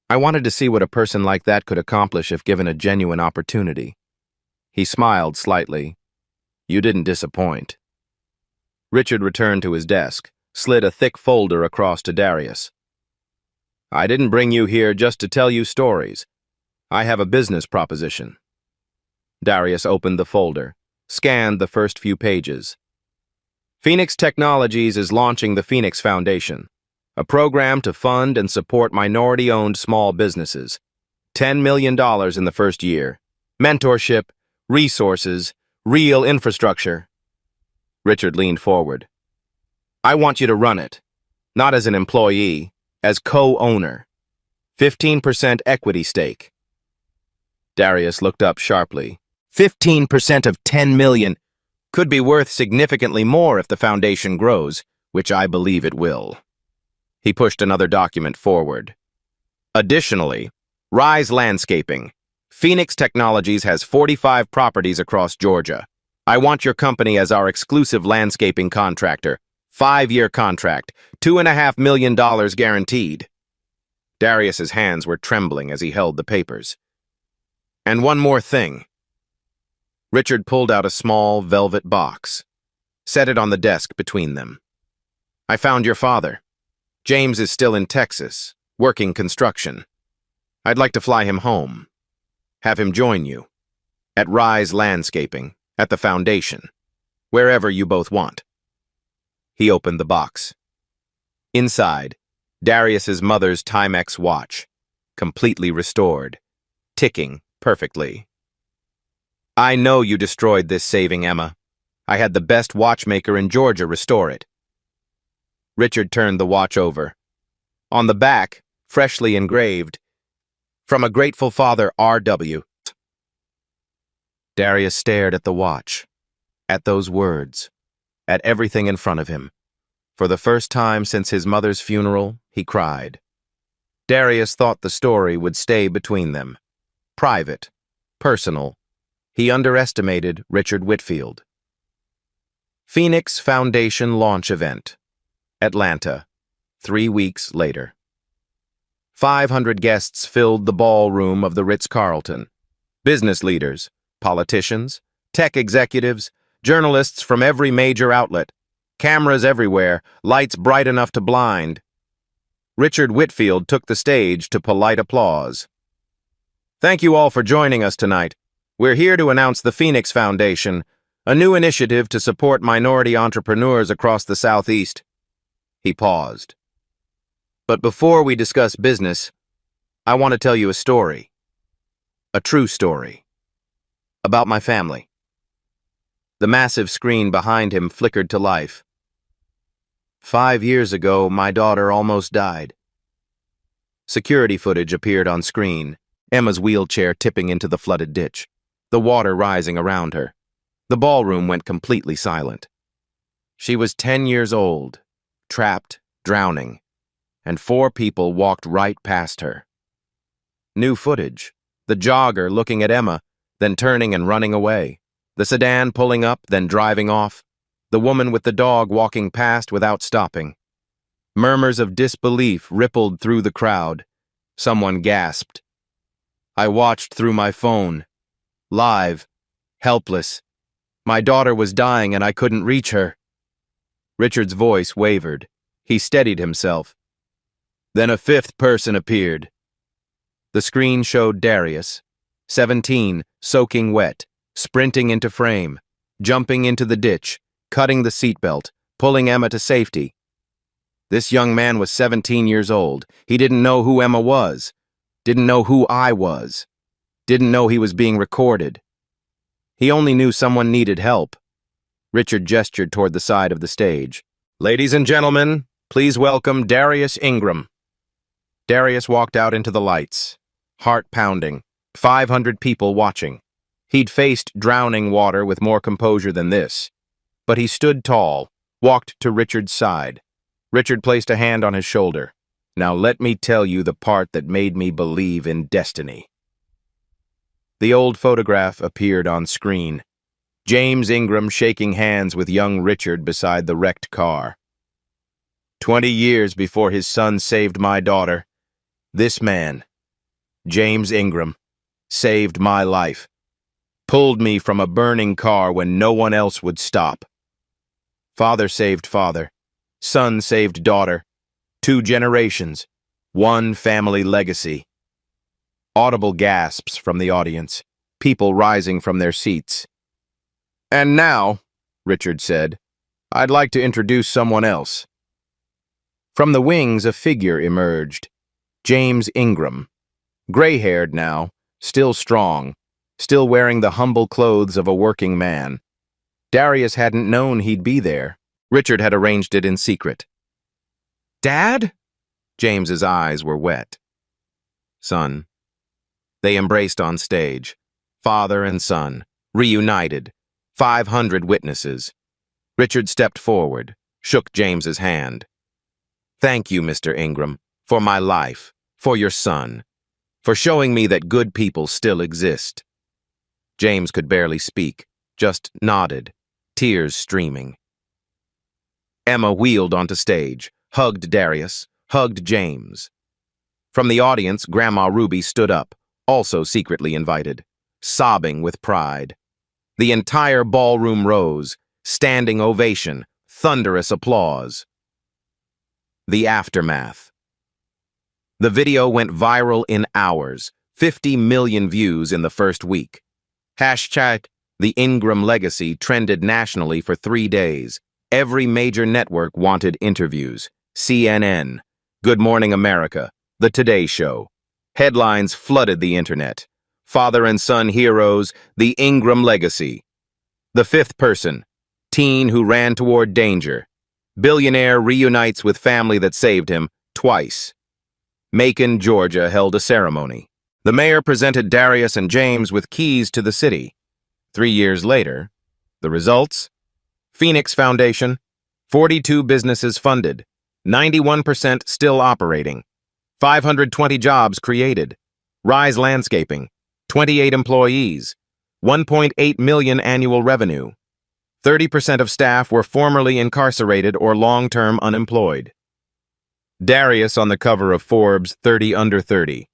I wanted to see what a person like that could accomplish if given a genuine opportunity. He smiled slightly. You didn't disappoint. Richard returned to his desk, slid a thick folder across to Darius. I didn't bring you here just to tell you stories. I have a business proposition. Darius opened the folder. scanned the first few pages. Phoenix Technologies is launching the Phoenix Foundation, a program to fund and support minority-owned small businesses. $10 million in the first year. Mentorship, resources, real infrastructure. Richard leaned forward. I want you to run it, not as an employee, as co-owner. 15% equity stake. Darius looked up sharply. 15% of 10 million could be worth significantly more if the foundation grows, which I believe it will. He pushed another document forward. Additionally, Rise Landscaping. Phoenix Technologies has 45 properties across Georgia. I want your company as our exclusive landscaping contractor. 5-year contract, $2.5 million guaranteed. Darius's hands were trembling as he held the papers. And one more thing. Richard pulled out a small velvet box, set it on the desk between them. I found your father. James is still in Texas, working construction. I'd like to fly him home. Have him join you. At Rise Landscaping, at the foundation. Wherever you both want. He opened the box. Inside, Darius's mother's Timex watch, completely restored, ticking perfectly. I know you destroyed this saving, Emma. I had the best watchmaker in Georgia restore it. Richard turned the watch over. On the back, freshly engraved, from a grateful father, R.W. Darius stared at the watch, at those words, at everything in front of him. For the first time since his mother's funeral, he cried. Darius thought the story would stay between them. Private, personal. He underestimated Richard Whitfield. Phoenix Foundation Launch Event. Atlanta, 3 weeks later. 500 guests filled the ballroom of the Ritz-Carlton. Business leaders, politicians, tech executives, journalists from every major outlet. Cameras everywhere, lights bright enough to blind. Richard Whitfield took the stage to polite applause. Thank you all for joining us tonight. We're here to announce the Phoenix Foundation, a new initiative to support minority entrepreneurs across the Southeast. He paused. But before we discuss business, I want to tell you a story. A true story. About my family. The massive screen behind him flickered to life. 5 years ago, my daughter almost died. Security footage appeared on screen, Emma's wheelchair tipping into the flooded ditch, the water rising around her. The ballroom went completely silent. She was 10 years old, trapped, drowning, and 4 people walked right past her. New footage, the jogger looking at Emma, then turning and running away, the sedan pulling up, then driving off, the woman with the dog walking past without stopping. Murmurs of disbelief rippled through the crowd. Someone gasped. I watched through my phone. Live. Helpless. My daughter was dying and I couldn't reach her. Richard's voice wavered. He steadied himself. Then a 5th person appeared. The screen showed Darius, 17, soaking wet, sprinting into frame, jumping into the ditch, cutting the seatbelt, pulling Emma to safety. This young man was 17 years old. He didn't know who Emma was, didn't know who I was, didn't know he was being recorded. He only knew someone needed help. Richard gestured toward the side of the stage. Ladies and gentlemen, please welcome Darius Ingram. Darius walked out into the lights, heart pounding, 500 people watching. He'd faced drowning water with more composure than this. But he stood tall, walked to Richard's side. Richard placed a hand on his shoulder. Now let me tell you the part that made me believe in destiny. The old photograph appeared on screen. James Ingram shaking hands with young Richard beside the wrecked car. 20 years before his son saved my daughter, this man, James Ingram, saved my life. Pulled me from a burning car when no one else would stop. Father saved father. Son saved daughter. 2 generations. 1 family legacy. Audible gasps from the audience. People rising from their seats. And now, Richard said, I'd like to introduce someone else. From the wings, a figure emerged. James Ingram. Gray-haired now, still strong, still wearing the humble clothes of a working man. Darius hadn't known he'd be there. Richard had arranged it in secret. Dad? James's eyes were wet. Son. They embraced on stage. Father and son, reunited. 500 witnesses. Richard stepped forward, shook James's hand. Thank you, Mr. Ingram, for my life, for your son, for showing me that good people still exist. James could barely speak, just nodded, tears streaming. Emma wheeled onto stage, hugged Darius, hugged James. From the audience, Grandma Ruby stood up, also secretly invited, sobbing with pride. The entire ballroom rose, standing ovation, thunderous applause. The aftermath. The video went viral in hours, 50 million views in the first week. Hashtag The Ingram Legacy trended nationally for 3 days. Every major network wanted interviews. CNN, Good Morning America, The Today Show. Headlines flooded the internet. Father and son heroes, The Ingram Legacy. The fifth person, teen who ran toward danger. Billionaire reunites with family that saved him twice. Macon, Georgia held a ceremony. The mayor presented Darius and James with keys to the city. 3 years later, the results? Phoenix Foundation, 42 businesses funded, 91% still operating, 520 jobs created, Rise Landscaping, 28 employees, 1.8 million annual revenue. 30% of staff were formerly incarcerated or long-term unemployed. Darius on the cover of Forbes 30 Under 30,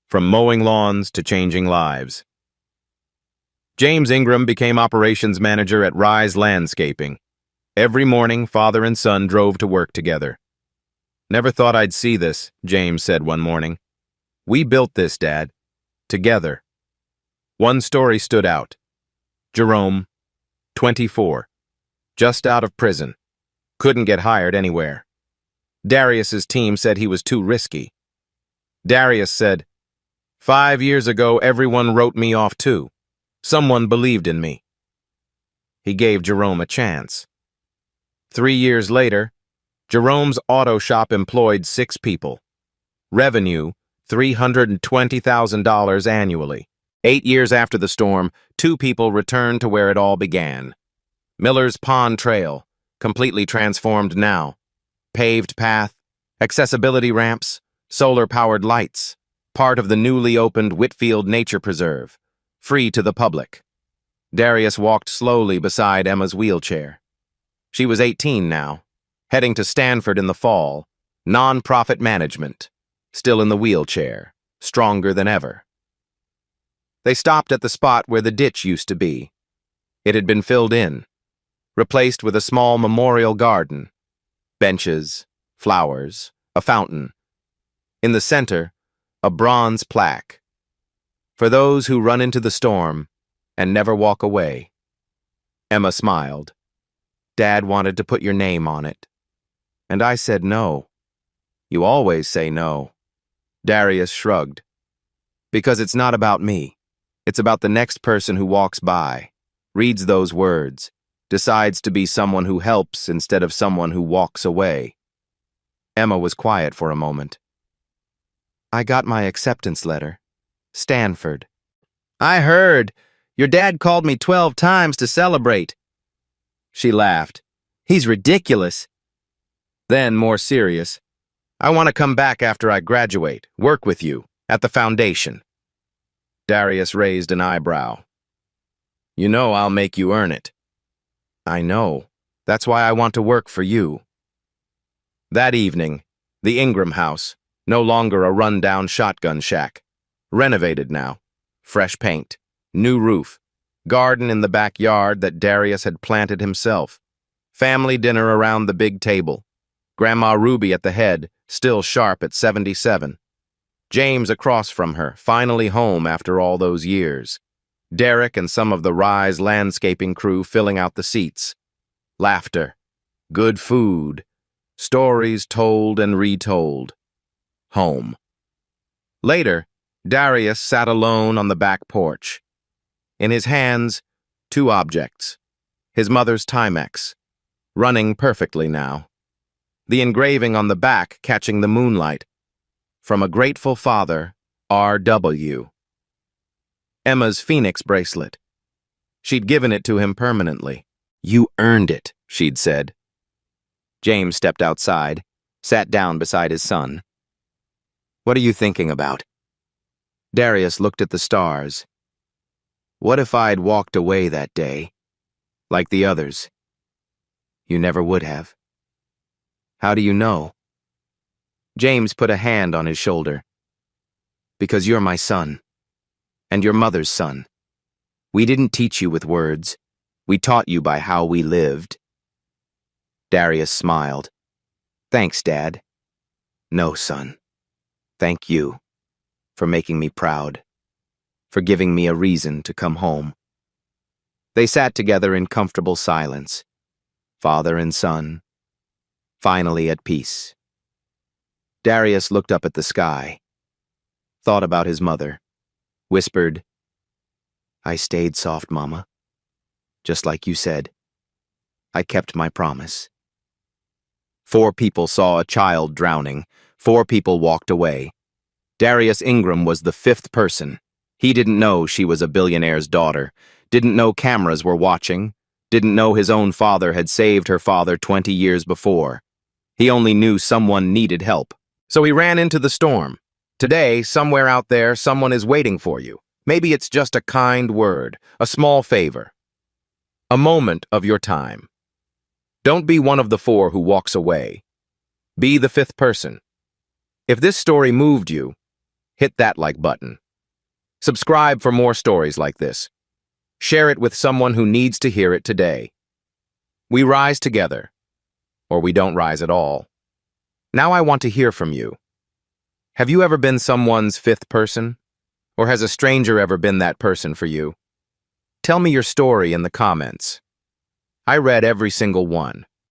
from mowing lawns to changing lives. James Ingram became operations manager at Rise Landscaping. Every morning, father and son drove to work together. Never thought I'd see this, James said one morning. We built this, Dad. Together. One story stood out. Jerome, 24. Just out of prison. Couldn't get hired anywhere. Darius's team said he was too risky. Darius said, 5 years ago, everyone wrote me off too. Someone believed in me. He gave Jerome a chance. 3 years later, Jerome's auto shop employed 6 people. Revenue, $320,000 annually. 8 years after the storm, 2 people returned to where it all began. Miller's Pond Trail, completely transformed now. Paved path, accessibility ramps, solar-powered lights, part of the newly opened Whitfield Nature Preserve, free to the public. Darius walked slowly beside Emma's wheelchair. She was 18 now, heading to Stanford in the fall, non-profit management, still in the wheelchair, stronger than ever. They stopped at the spot where the ditch used to be. It had been filled in, replaced with a small memorial garden. Benches, flowers, a fountain. In the center, a bronze plaque. For those who run into the storm and never walk away. Emma smiled. Dad wanted to put your name on it. And I said no. You always say no. Darius shrugged. Because it's not about me. It's about the next person who walks by, reads those words, decides to be someone who helps instead of someone who walks away. Emma was quiet for a moment. I got my acceptance letter. Stanford. I heard. Your dad called me 12 times to celebrate. She laughed. He's ridiculous. Then, more serious, I want to come back after I graduate, work with you, at the foundation. Darius raised an eyebrow. You know I'll make you earn it. I know. That's why I want to work for you. That evening, the Ingram house, no longer a run-down shotgun shack. Renovated now. Fresh paint, new roof, garden in the backyard that Darius had planted himself. Family dinner around the big table. Grandma Ruby at the head, still sharp at 77. James across from her, finally home after all those years. Derek and some of the Rise landscaping crew filling out the seats. Laughter. Good food. Stories told and retold. Home. Later, Darius sat alone on the back porch. In his hands, two objects. His mother's Timex, running perfectly now. The engraving on the back catching the moonlight. From a grateful father, R.W. Emma's Phoenix bracelet. She'd given it to him permanently. "You earned it," she'd said. James stepped outside, sat down beside his son. "What are you thinking about?" Darius looked at the stars. "What if I'd walked away that day, like the others?" "You never would have." "How do you know?" James put a hand on his shoulder. "Because you're my son, and your mother's son. We didn't teach you with words. We taught you by how we lived." Darius smiled. "Thanks, Dad." "No, son. Thank you for making me proud, for giving me a reason to come home." They sat together in comfortable silence, father and son, finally at peace. Darius looked up at the sky, thought about his mother, whispered, "I stayed soft, Mama. Just like you said. I kept my promise." 4 people saw a child drowning. 4 people walked away. Darius Ingram was the 5th person. He didn't know she was a billionaire's daughter, didn't know cameras were watching, didn't know his own father had saved her father 20 years before. He only knew someone needed help. So he ran into the storm. Today, somewhere out there, someone is waiting for you. Maybe it's just a kind word, a small favor. A moment of your time. Don't be one of the 4 who walks away. Be the 5th person. If this story moved you, hit that like button. Subscribe for more stories like this. Share it with someone who needs to hear it today. We rise together, or we don't rise at all. Now I want to hear from you. Have you ever been someone's 5th person? Or has a stranger ever been that person for you? Tell me your story in the comments. I read every single one.